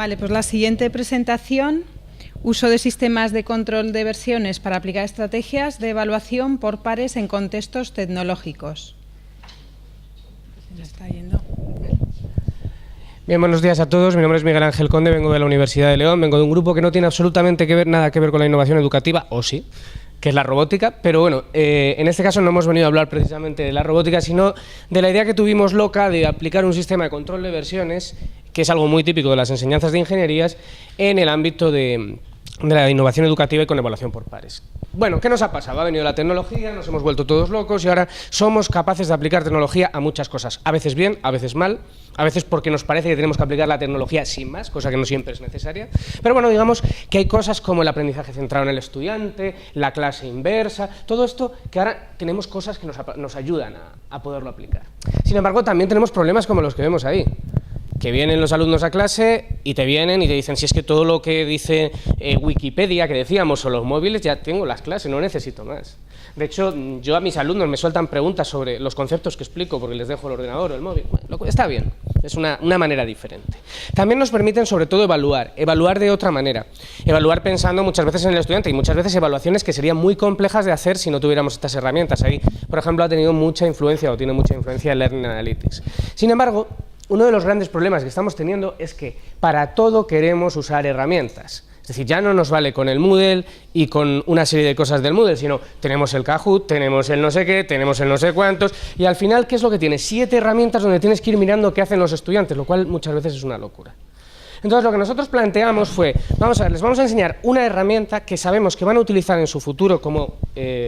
Vale, pues la siguiente presentación, uso de sistemas de control de versiones para aplicar estrategias de evaluación por pares en contextos tecnológicos. Se está yendo. Bien, buenos días a todos. Mi nombre es Miguel Ángel Conde, vengo de la Universidad de León, vengo de un grupo que no tiene absolutamente nada que ver con la innovación educativa, o sí, que es la robótica, pero bueno, en este caso no hemos venido a hablar precisamente de la robótica, sino de la idea que tuvimos loca de aplicar un sistema de control de versiones, que es algo muy típico de las enseñanzas de ingenierías, en el ámbito de la innovación educativa y con evaluación por pares. Bueno, ¿qué nos ha pasado? Ha venido la tecnología, nos hemos vuelto todos locos y ahora somos capaces de aplicar tecnología a muchas cosas, a veces bien, a veces mal, a veces porque nos parece que tenemos que aplicar la tecnología sin más, cosa que no siempre es necesaria, pero bueno, digamos que hay cosas como el aprendizaje centrado en el estudiante, la clase inversa, todo esto que ahora tenemos cosas que nos ayudan a poderlo aplicar. Sin embargo, también tenemos problemas como los que vemos ahí, que vienen los alumnos a clase y te vienen y te dicen, si es que todo lo que dice Wikipedia, que decíamos, o los móviles, ya tengo las clases, no necesito más. De hecho, yo a mis alumnos me sueltan preguntas sobre los conceptos que explico porque les dejo el ordenador o el móvil. Bueno, está bien, es una manera diferente. También nos permiten, sobre todo, evaluar de otra manera. Evaluar pensando muchas veces en el estudiante y muchas veces evaluaciones que serían muy complejas de hacer si no tuviéramos estas herramientas. Ahí, por ejemplo, ha tenido mucha influencia o tiene mucha influencia el Learning Analytics. Sin embargo, uno de los grandes problemas que estamos teniendo es que para todo queremos usar herramientas. Es decir, ya no nos vale con el Moodle y con una serie de cosas del Moodle, sino tenemos el Kahoot, tenemos el no sé qué, tenemos el no sé cuántos, y al final, ¿qué es lo que tiene? 7 herramientas donde tienes que ir mirando qué hacen los estudiantes, lo cual muchas veces es una locura. Entonces, lo que nosotros planteamos fue, vamos a ver, les vamos a enseñar una herramienta que sabemos que van a utilizar en su futuro como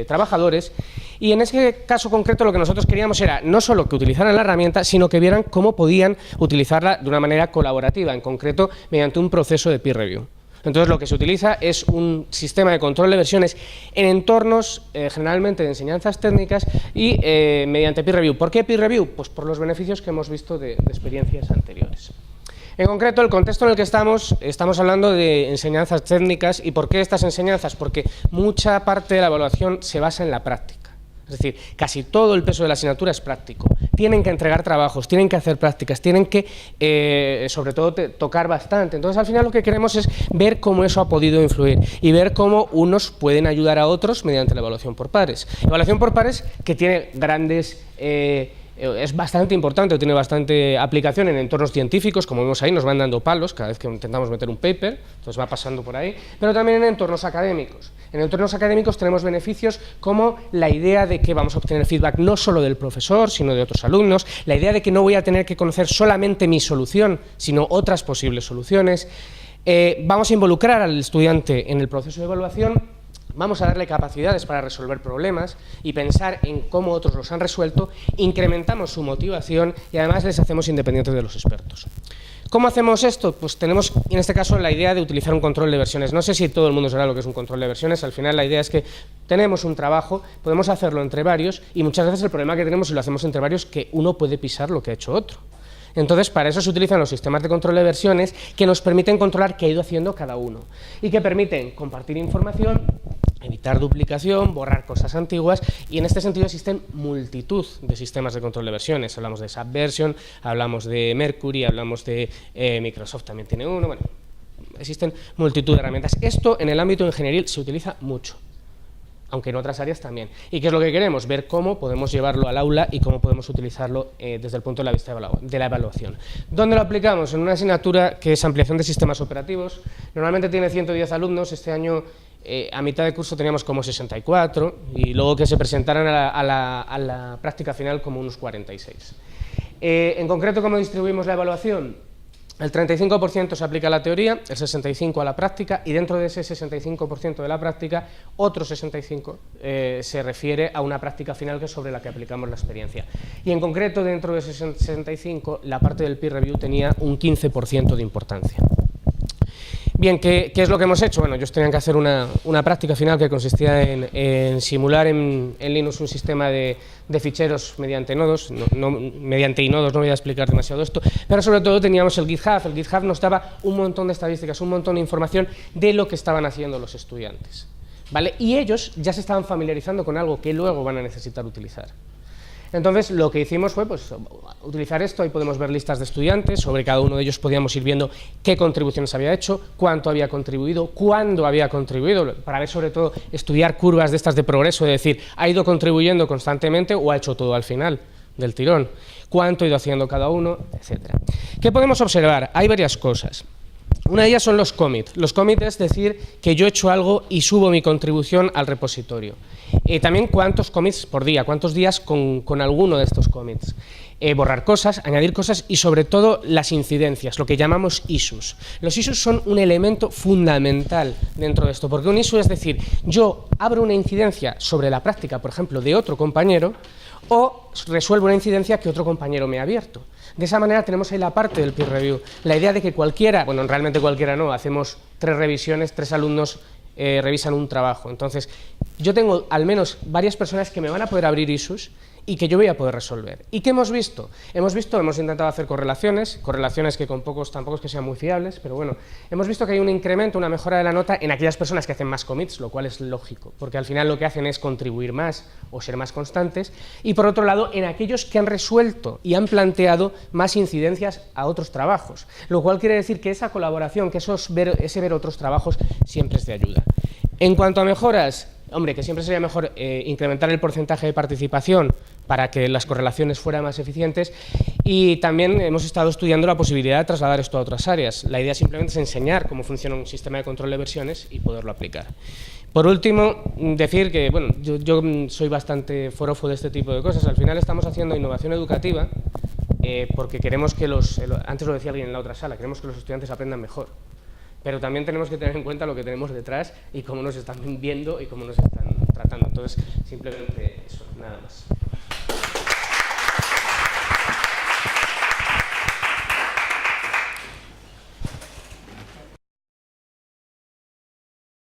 trabajadores, y en ese caso concreto lo que nosotros queríamos era no solo que utilizaran la herramienta, sino que vieran cómo podían utilizarla de una manera colaborativa, en concreto mediante un proceso de peer review. Entonces, lo que se utiliza es un sistema de control de versiones en entornos generalmente de enseñanzas técnicas y mediante peer review. ¿Por qué peer review? Pues por los beneficios que hemos visto de experiencias anteriores. En concreto, el contexto en el que estamos hablando de enseñanzas técnicas. ¿Y por qué estas enseñanzas? Porque mucha parte de la evaluación se basa en la práctica. Es decir, casi todo el peso de la asignatura es práctico. Tienen que entregar trabajos, tienen que hacer prácticas, tienen que, sobre todo, tocar bastante. Entonces, al final lo que queremos es ver cómo eso ha podido influir y ver cómo unos pueden ayudar a otros mediante la evaluación por pares. Evaluación por pares que tiene grandes... es bastante importante, tiene bastante aplicación en entornos científicos, como vemos ahí, nos van dando palos cada vez que intentamos meter un paper, entonces va pasando por ahí, pero también en entornos académicos. En entornos académicos tenemos beneficios como la idea de que vamos a obtener feedback no solo del profesor, sino de otros alumnos, la idea de que no voy a tener que conocer solamente mi solución, sino otras posibles soluciones. Vamos a involucrar al estudiante en el proceso de evaluación. Vamos a darle capacidades para resolver problemas y pensar en cómo otros los han resuelto, incrementamos su motivación y además les hacemos independientes de los expertos. ¿Cómo hacemos esto? Pues tenemos en este caso la idea de utilizar un control de versiones. No sé si todo el mundo sabrá lo que es un control de versiones, al final la idea es que tenemos un trabajo, podemos hacerlo entre varios y muchas veces el problema que tenemos si lo hacemos entre varios es que uno puede pisar lo que ha hecho otro. Entonces, para eso se utilizan los sistemas de control de versiones que nos permiten controlar qué ha ido haciendo cada uno y que permiten compartir información, evitar duplicación, borrar cosas antiguas y en este sentido existen multitud de sistemas de control de versiones. Hablamos de Subversion, hablamos de Mercury, hablamos de Microsoft también tiene uno, bueno, existen multitud de herramientas. Esto en el ámbito ingenieril se utiliza mucho, aunque en otras áreas también. ¿Y qué es lo que queremos? Ver cómo podemos llevarlo al aula y cómo podemos utilizarlo desde el punto de vista de la evaluación. ¿Dónde lo aplicamos? En una asignatura que es ampliación de sistemas operativos. Normalmente tiene 110 alumnos, este año a mitad de curso teníamos como 64 y luego que se presentaran a la práctica final como unos 46. En concreto, ¿cómo distribuimos la evaluación? El 35% se aplica a la teoría, el 65% a la práctica y dentro de ese 65% de la práctica, otro 65% se refiere a una práctica final que es sobre la que aplicamos la experiencia. Y en concreto, dentro de ese 65%, la parte del peer review tenía un 15% de importancia. Bien, ¿qué es lo que hemos hecho? Bueno, ellos tenían que hacer una práctica final que consistía en simular en Linux un sistema de ficheros mediante nodos, mediante inodos, no voy a explicar demasiado esto, pero sobre todo teníamos el GitHub. El GitHub nos daba un montón de estadísticas, un montón de información de lo que estaban haciendo los estudiantes, ¿vale? Y ellos ya se estaban familiarizando con algo que luego van a necesitar utilizar. Entonces, lo que hicimos fue pues, utilizar esto. Ahí podemos ver listas de estudiantes, sobre cada uno de ellos podíamos ir viendo qué contribuciones había hecho, cuánto había contribuido, cuándo había contribuido, para ver sobre todo, estudiar curvas de estas de progreso, es decir, ha ido contribuyendo constantemente o ha hecho todo al final del tirón, cuánto ha ido haciendo cada uno, etc. ¿Qué podemos observar? Hay varias cosas. Una de ellas son los commits. Los commits es decir que yo he hecho algo y subo mi contribución al repositorio. También cuántos commits por día, cuántos días con alguno de estos commits. Borrar cosas, añadir cosas y sobre todo las incidencias, lo que llamamos issues. Los issues son un elemento fundamental dentro de esto, porque un issue es decir, yo abro una incidencia sobre la práctica, por ejemplo, de otro compañero, o resuelvo una incidencia que otro compañero me ha abierto. De esa manera tenemos ahí la parte del peer review, la idea de que cualquiera, bueno, realmente cualquiera no, hacemos 3 revisiones, 3 alumnos revisan un trabajo. Entonces, yo tengo al menos varias personas que me van a poder abrir issues y que yo voy a poder resolver. ¿Y qué hemos visto? Hemos intentado hacer correlaciones que con pocos tampoco es que sean muy fiables, pero bueno, hemos visto que hay un incremento, una mejora de la nota en aquellas personas que hacen más commits, lo cual es lógico, porque al final lo que hacen es contribuir más o ser más constantes, y por otro lado, en aquellos que han resuelto y han planteado más incidencias a otros trabajos, lo cual quiere decir que esa colaboración, que ese ver otros trabajos, siempre es de ayuda. En cuanto a mejoras, hombre, que siempre sería mejor incrementar el porcentaje de participación para que las correlaciones fueran más eficientes, y también hemos estado estudiando la posibilidad de trasladar esto a otras áreas. La idea simplemente es enseñar cómo funciona un sistema de control de versiones y poderlo aplicar. Por último, decir que bueno, yo soy bastante forofo de este tipo de cosas. Al final estamos haciendo innovación educativa porque queremos que antes lo decía alguien en la otra sala, queremos que los estudiantes aprendan mejor. Pero también tenemos que tener en cuenta lo que tenemos detrás y cómo nos están viendo y cómo nos están tratando. Entonces, simplemente eso, nada más.